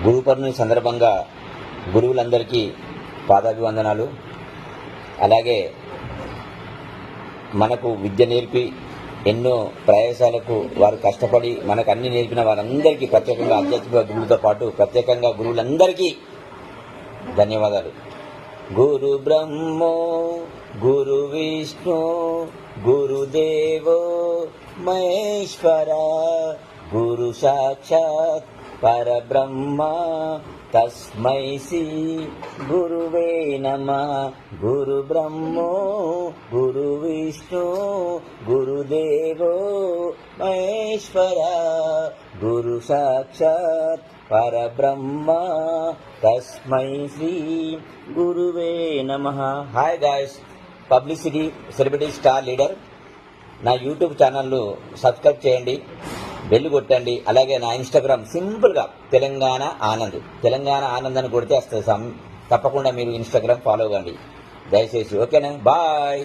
గురు పౌర్ణమి సందర్భంగా గురువులందరికీ పాదాభివందనాలు. అలాగే మనకు విద్య నేర్పి ఎన్నో ప్రయాసాలకు వారు కష్టపడి మనకు అన్ని నేర్పిన వారందరికీ ప్రత్యేకంగా ఆధ్యాత్మిక గురువులతో పాటు ప్రత్యేకంగా గురువులందరికీ ధన్యవాదాలు. గురు బ్రహ్మో గురు విష్ణు గురుదేవో మహేశ్వర గురు సాక్షాత్ పరబ్రహ్మ తస్మై శ్రీ గురువే నమః. గురు బ్రహ్మో గురు విష్ణు గురుదేవో మహేశ్వర గురు సాక్షాత్ పరబ్రహ్మ తస్మై శ్రీ గురువే నమః. Hi guys, publicity celebrity star leader నా యూట్యూబ్ ఛానల్ సబ్స్క్రైబ్ చేయండి, బెల్ కొట్టండి. అలాగే నా ఇన్స్టాగ్రామ్ సింపుల్గా తెలంగాణ ఆనంద్ అని కొడితే వస్తుంది. తప్పకుండా మీరు ఇన్స్టాగ్రామ్ ఫాలో అవ్వండి దయచేసి. ఓకేనా? బాయ్.